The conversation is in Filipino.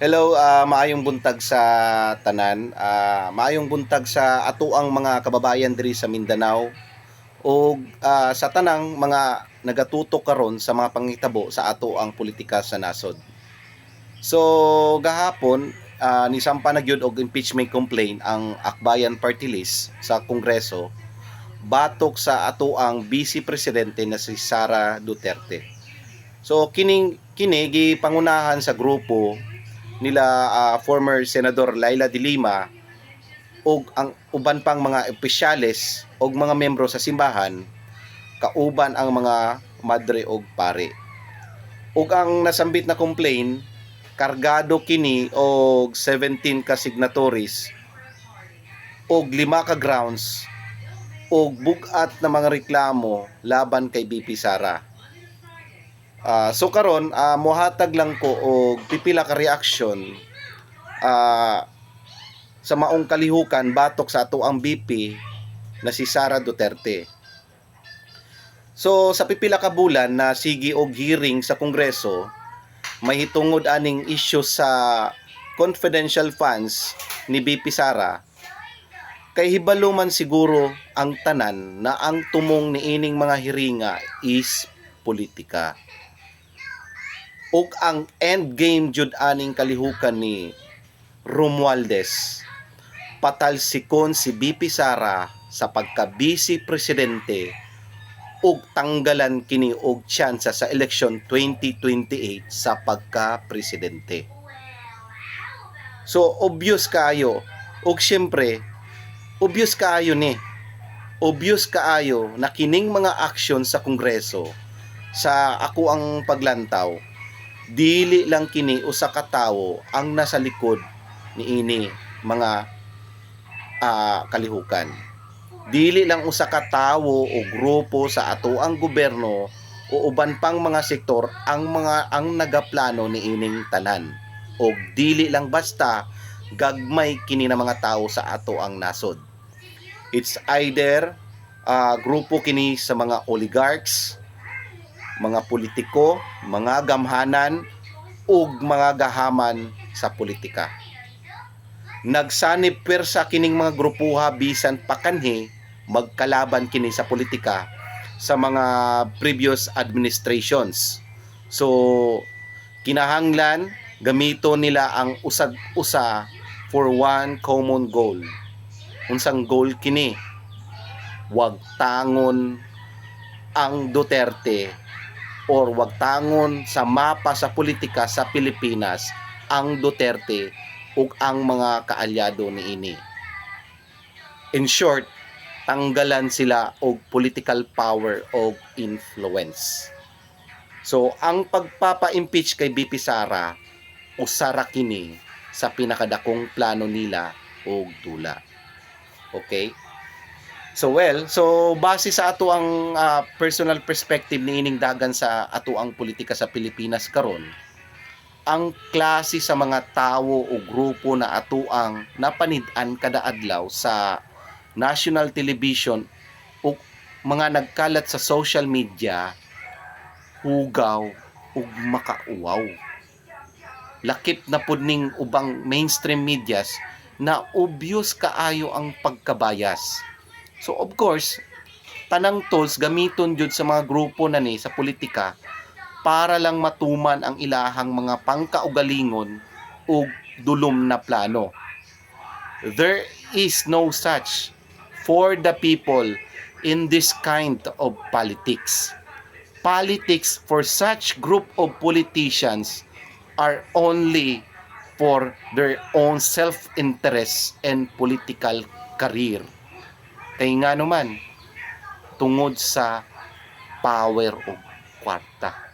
Hello, maayong buntag sa tanan. Maayong buntag sa atuang mga kababayan diri sa Mindanao o sa tanang mga nagatutok karon sa mga panghitabo sa atuang politika sa nasod. So gahapon nisampa na gyud og impeachment complaint ang Akbayan Party List sa Kongreso batok sa atuang Vice Presidente na si Sara Duterte. So kini gipangunahan sa grupo nila former Senador Laila de Lima ug ang uban pang mga opisyales ug mga membro sa simbahan kauban ang mga madre ug pare. Ug ang nasambit na complaint kargado kini og 17 ka signatories og 5 ka grounds og bugat na mga reklamo laban kay BP Sara. So karon mohatag lang ko og pipila ka reaksyon sa maong kalihukan batok sa ato ang BP na si Sara Duterte. So sa pipila ka bulan na sige og hearing sa Kongreso, may hitungod aning issue sa confidential funds ni BP Sara. Kay hibalo man siguro ang tanan na ang tumong niining mga hiringa is politika. Ug ang end game jud aning kalihukan ni Romualdez patalsikon si BP Sara sa pagka-vice presidente ug tanggalan kini og tsansa sa eleksyon 2028 sa pagka-presidente. So obvious kaayo ug syempre obvious kaayo na kining mga aksyon sa Kongreso sa ako ang paglantaw dili lang kini usa ka tawo ang nasa likod niini mga kalihukan. Dili lang usa ka tawo o grupo sa atoang gobyerno o uban pang mga sektor ang nagaplano niining tanan. O dili lang basta gagmay kini na mga tawo sa atoang nasod. It's either grupo kini sa mga oligarchs, mga politiko, mga gamhanan ug mga gahaman sa politika. Nagsanib persa kining mga grupuha bisan pakanhi magkalaban kini sa politika sa mga previous administrations. So kinahanglan gamito nila ang usag-usa for one common goal. Unsang goal kini? Wag tangon ang Duterte or wag tangon sa mapa sa politika sa Pilipinas ang Duterte ug ang mga kaalyado niini. In short, tanggalan sila og political power og influence. So ang pagpapa-impeach kay BP Sara usara kini sa pinakadakong plano nila og dula. Okay? So base sa ato ang personal perspective niining dagan sa ato ang politika sa Pilipinas karon, ang klase sa mga tawo o grupo na atuang napanid-an kada adlaw sa national television o mga nagkalat sa social media, hugaw ug makauwaw. Lakip na pud ning ubang mainstream medias na obvious kaayo ang pagkabayas. So of course, tanang tools gamiton jud sa mga grupo na ni sa politika para lang matuman ang ilahang mga pangkaugalingon ug dulom na plano. There is no such for the people in this kind of politics. Politics for such group of politicians are only for their own self-interest and political career. Kaya nga naman, tungod sa power o kwarta.